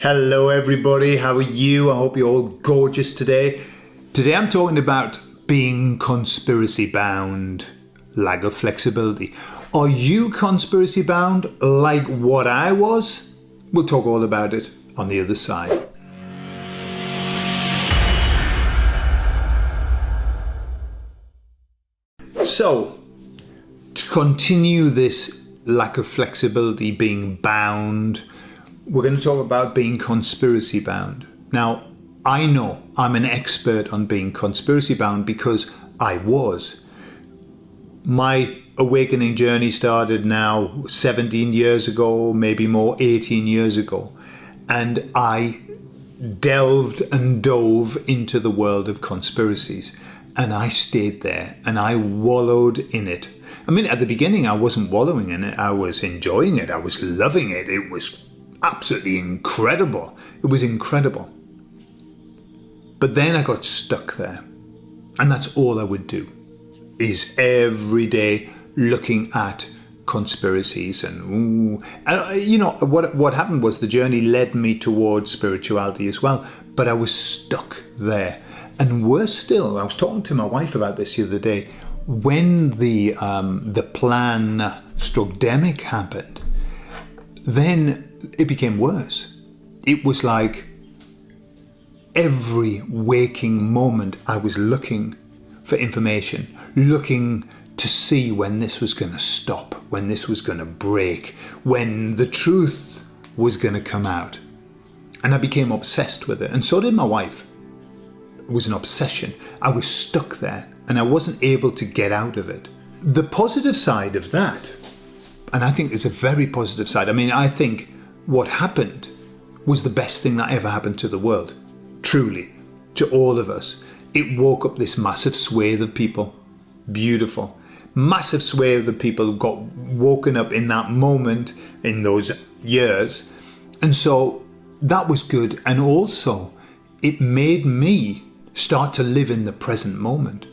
Hello everybody, how are you? I hope you're all gorgeous today. Today I'm talking about being conspiracy bound, lack of flexibility. Are you conspiracy bound like what I was? We'll talk all about it on the other side. So, to continue this lack of flexibility, being bound, we're going to talk about being conspiracy bound. Now, I know I'm an expert on being conspiracy bound because I was. My awakening journey started now 17 years ago, maybe more, 18 years ago. And I delved and dove into the world of conspiracies. And I stayed there and I wallowed in it. I mean, at the beginning, I wasn't wallowing in it. I was enjoying it. I was loving it. It was absolutely incredible. It was incredible. But then I got stuck there. And that's all I would do, is every day looking at conspiracies and you know, what happened was the journey led me towards spirituality as well. But I was stuck there. And worse still, I was talking to my wife about this the other day, when the plan/demic happened, then it became worse. It was like every waking moment I was looking for information, looking to see when this was going to stop, when this was going to break, when the truth was going to come out. And I became obsessed with it. And so did my wife. It was an obsession. I was stuck there and I wasn't able to get out of it. The positive side of that, and I think there's a very positive side. I mean, I think what happened was the best thing that ever happened to the world. Truly, to all of us. It woke up this massive swathe of people. Beautiful. Massive swathe of people got woken up in that moment, in those years. And so that was good. And also, it made me start to live in the present moment.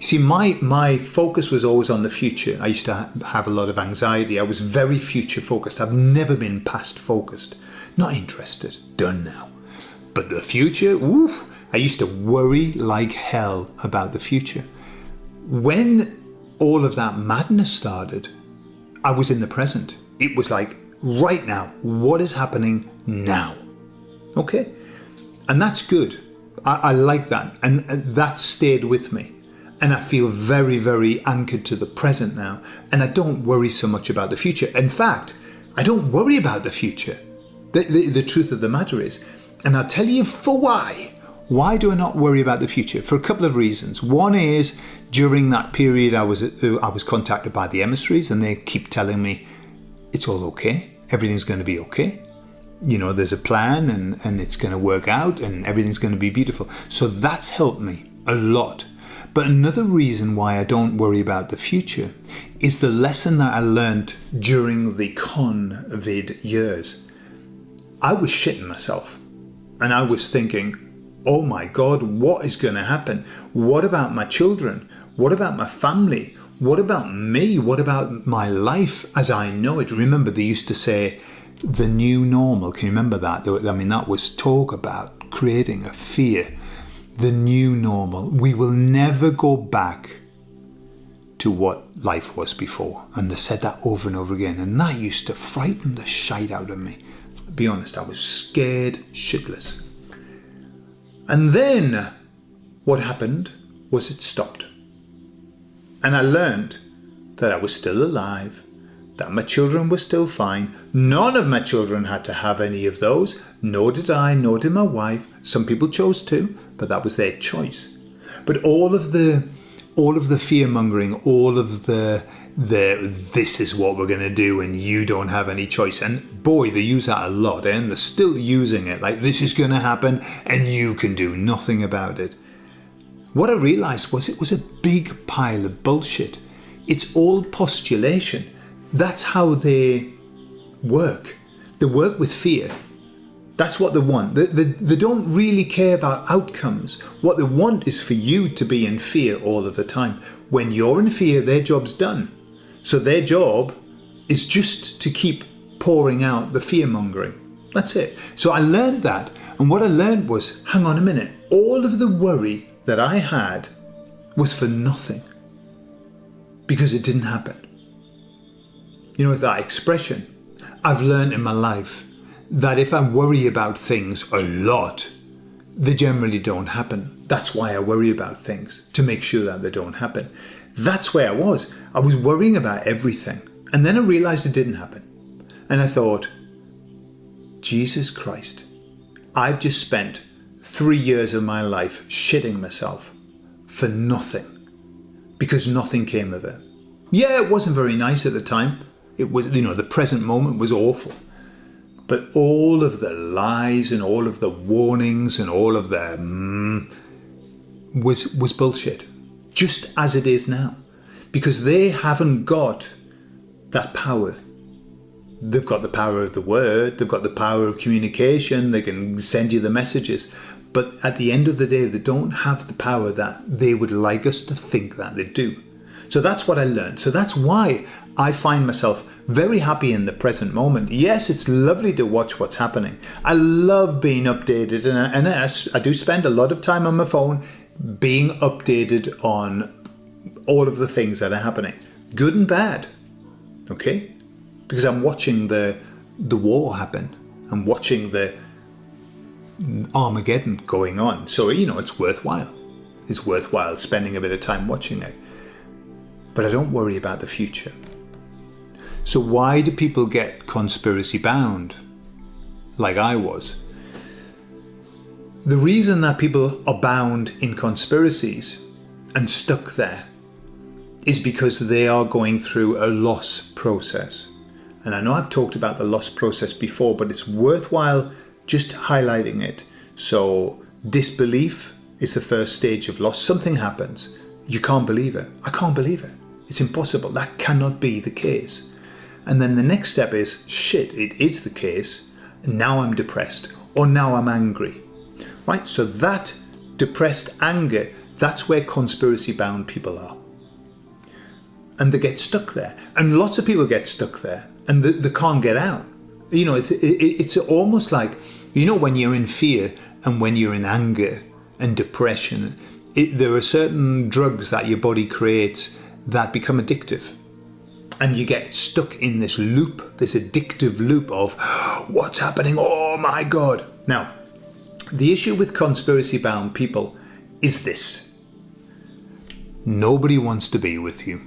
See, my focus was always on the future. I used to have a lot of anxiety. I was very future focused. I've never been past focused. Not interested. Done now. But the future, oof, I used to worry like hell about the future. When all of that madness started, I was in the present. It was like, right now, what is happening now? Okay? And that's good. I like that. And that stayed with me. And I feel very, very anchored to the present now. And I don't worry so much about the future. In fact, I don't worry about the future. The truth of the matter is, and I'll tell you for why. Why do I not worry about the future? For a couple of reasons. One is, during that period, I was contacted by the emissaries and they keep telling me, it's all okay. Everything's going to be okay. You know, there's a plan and it's going to work out and everything's going to be beautiful. So that's helped me a lot. But another reason why I don't worry about the future is the lesson that I learned during the COVID years. I was shitting myself and I was thinking, oh my God, what is going to happen? What about my children? What about my family? What about me? What about my life as I know it? Remember, they used to say the new normal. Can you remember that? I mean, that was talk about creating a fear. The new normal. We will never go back to what life was before. And they said that over and over again. And that used to frighten the shite out of me. To be honest, I was scared shitless. And then what happened was it stopped. And I learned that I was still alive, that my children were still fine. None of my children had to have any of those. Nor did I, nor did my wife. Some people chose to, but that was their choice. But all of the fear mongering, all of the this is what we're going to do and you don't have any choice. And boy, they use that a lot, and they're still using it. Like, this is going to happen and you can do nothing about it. What I realized was it was a big pile of bullshit. It's all postulation. That's how they work. They work with fear. That's what they want. They don't really care about outcomes. What they want is for you to be in fear all of the time. When you're in fear, their job's done. So their job is just to keep pouring out the fear mongering. That's it. So I learned that. And what I learned was, hang on a minute, all of the worry that I had was for nothing. Because it didn't happen. You know, that expression, I've learned in my life that if I worry about things a lot, they generally don't happen. That's why I worry about things, to make sure that they don't happen. That's where I was. I was worrying about everything. And then I realized it didn't happen. And I thought, Jesus Christ, I've just spent 3 years of my life shitting myself for nothing. Because nothing came of it. Yeah, it wasn't very nice at the time. It was, you know, the present moment was awful. But all of the lies and all of the warnings and all of the was bullshit. Just as it is now. Because they haven't got that power. They've got the power of the word. They've got the power of communication. They can send you the messages. But at the end of the day, they don't have the power that they would like us to think that they do. So that's what I learned. So that's why I find myself very happy in the present moment. Yes, it's lovely to watch what's happening. I love being updated, and I do spend a lot of time on my phone being updated on all of the things that are happening, good and bad. Okay, because I'm watching the war happen. I'm watching the Armageddon going on. So, you know, it's worthwhile. It's worthwhile spending a bit of time watching it. But I don't worry about the future. So why do people get conspiracy bound, like I was? The reason that people are bound in conspiracies and stuck there is because they are going through a loss process. And I know I've talked about the loss process before, but it's worthwhile just highlighting it. So disbelief is the first stage of loss. Something happens. You can't believe it. I can't believe it. It's impossible. That cannot be the case. And then the next step is, shit, it is the case. Now I'm depressed, or now I'm angry. Right? So that depressed anger, that's where conspiracy bound people are. And they get stuck there. And lots of people get stuck there and they can't get out. You know, it's almost like, you know, when you're in fear and when you're in anger and depression, there are certain drugs that your body creates that become addictive. And you get stuck in this loop, this addictive loop of what's happening? Oh my God. Now, the issue with conspiracy bound people is this. Nobody wants to be with you.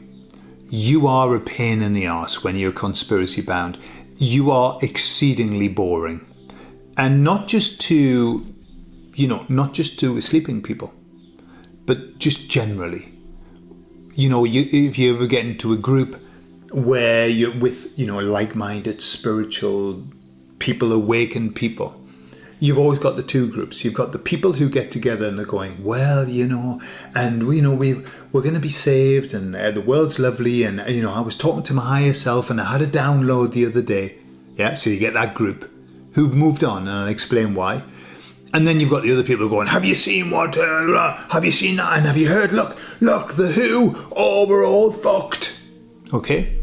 You are a pain in the arse when you're conspiracy bound. You are exceedingly boring. And not just to sleeping people, but just generally. You know, if you ever get into a group where you're with, you know, like-minded, spiritual people, awakened people, you've always got the two groups. You've got the people who get together and they're going, well, you know, and we know we're going to be saved and the world's lovely. And, you know, I was talking to my higher self and I had a download the other day. Yeah, so you get that group who've moved on, and I'll explain why. And then you've got the other people going, have you seen what, have you seen that? And have you heard, look, the Who, oh, we're all fucked. Okay?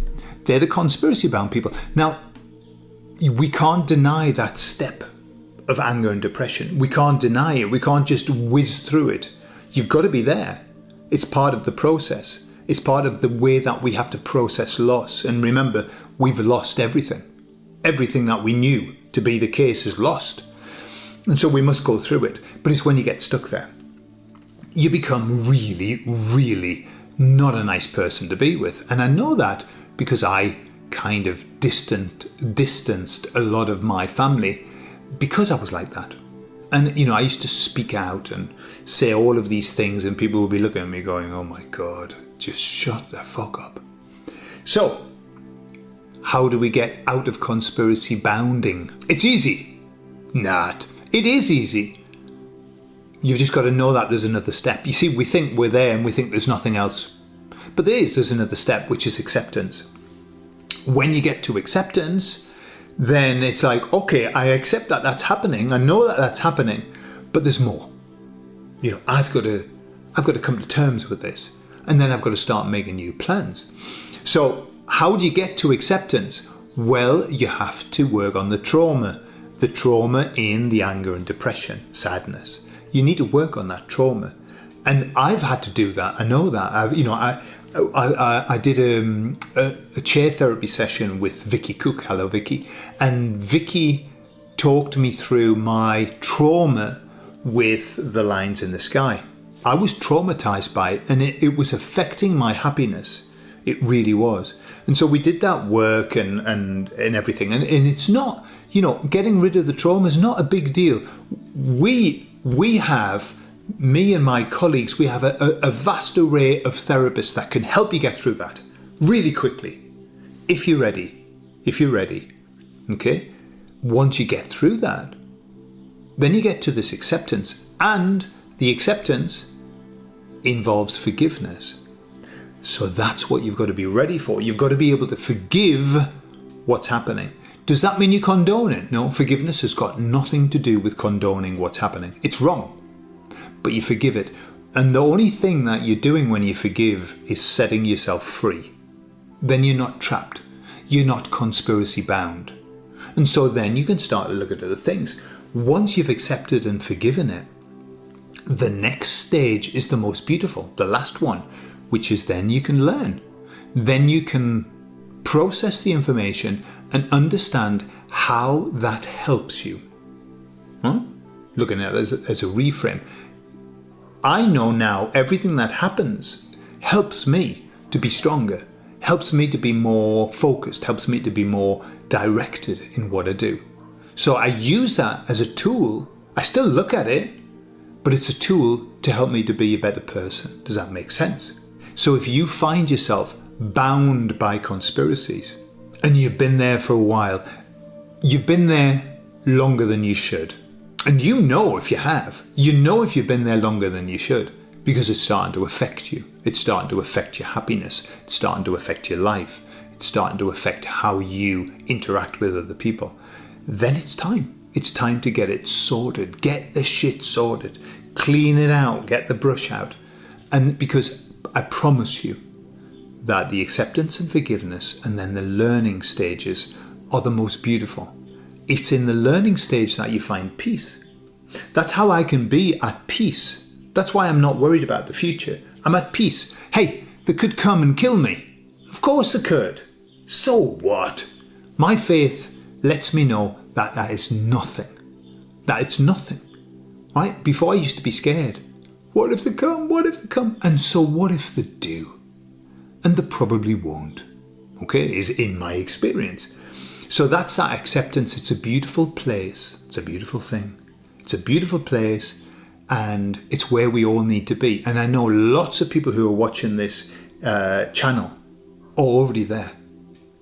They're the conspiracy bound people. Now, we can't deny that step of anger and depression. We can't deny it. We can't just whiz through it. You've got to be there. It's part of the process. It's part of the way that we have to process loss. And remember, we've lost everything. Everything that we knew to be the case is lost. And so we must go through it. But it's when you get stuck there. You become really, really not a nice person to be with. And I know that because I kind of distanced a lot of my family because I was like that. And, you know, I used to speak out and say all of these things and people would be looking at me going, oh my God, just shut the fuck up. So, how do we get out of conspiracy bounding? It's easy. Not. It is easy. You've just got to know that there's another step. You see, we think we're there and we think there's nothing else. But there's another step, which is acceptance. When you get to acceptance, then it's like, okay, I accept that that's happening. I know that that's happening, but there's more. You know, I've got to come to terms with this. And then I've got to start making new plans. So how do you get to acceptance? Well, you have to work on the trauma. the trauma in the anger and depression, sadness. You need to work on that trauma. And I've had to do that. I know that. I did a chair therapy session with Vicky Cook. Hello, Vicky. And Vicky talked me through my trauma with the lines in the sky. I was traumatized by it, and it was affecting my happiness. It really was. And so we did that work and everything. And it's not, getting rid of the trauma is not a big deal. We have, me and my colleagues, we have a vast array of therapists that can help you get through that really quickly. If you're ready. Okay? Once you get through that, then you get to this acceptance. And the acceptance involves forgiveness. So that's what you've got to be ready for. You've got to be able to forgive what's happening. Does that mean you condone it? No, forgiveness has got nothing to do with condoning what's happening. It's wrong, but you forgive it. And the only thing that you're doing when you forgive is setting yourself free. Then you're not trapped. You're not conspiracy bound. And so then you can start to look at other things. Once you've accepted and forgiven it, the next stage is the most beautiful, the last one, which is then you can learn. Then you can process the information and understand how that helps you. Looking at it as a reframe. I know now everything that happens helps me to be stronger, helps me to be more focused, helps me to be more directed in what I do. So I use that as a tool. I still look at it, but it's a tool to help me to be a better person. Does that make sense? So if you find yourself bound by conspiracies and you've been there for a while, you've been there longer than you should. And if you've been there longer than you should, because it's starting to affect you. It's starting to affect your happiness. It's starting to affect your life. It's starting to affect how you interact with other people. Then it's time. It's time to get it sorted. Get the shit sorted. Clean it out. Get the brush out. And because I promise you that the acceptance and forgiveness and then the learning stages are the most beautiful. It's in the learning stage that you find peace. That's how I can be at peace. That's why I'm not worried about the future. I'm at peace. Hey, they could come and kill me. Of course they could. So what? My faith lets me know that that is nothing. That it's nothing. Right? Before I used to be scared. What if they come? What if they come? And so what if they do? And they probably won't. Okay? Is in my experience. So that's that acceptance. It's a beautiful place. It's a beautiful thing. It's a beautiful place. And it's where we all need to be. And I know lots of people who are watching this channel are already there.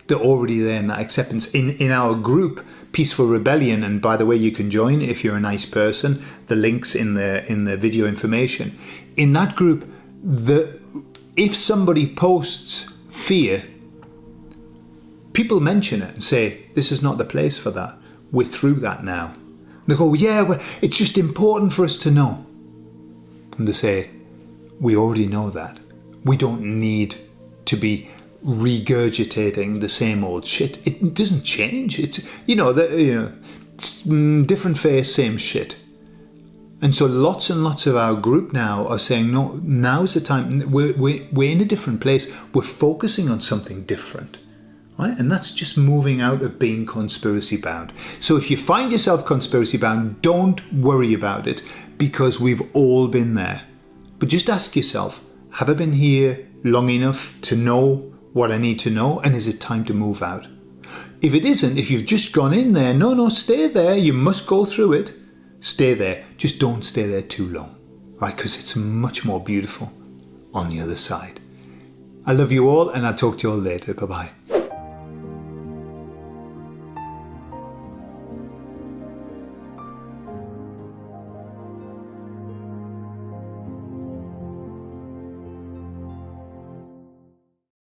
They're already there in that acceptance. In our group, Peaceful Rebellion, and by the way, you can join if you're a nice person. The link's in the video information. In that group, if somebody posts fear, people mention it and say, this is not the place for that. We're through that now. They go, yeah, well, it's just important for us to know. And they say, we already know that. We don't need to be regurgitating the same old shit. It doesn't change. It's, it's different face, same shit. And so lots and lots of our group now are saying, no, now's the time. We're in a different place. We're focusing on something different. Right? And that's just moving out of being conspiracy bound. So if you find yourself conspiracy bound, don't worry about it, because we've all been there. But just ask yourself, have I been here long enough to know what I need to know? And is it time to move out? If it isn't, if you've just gone in there, no, stay there. You must go through it. Stay there. Just don't stay there too long, right? Because it's much more beautiful on the other side. I love you all, and I'll talk to you all later. Bye-bye.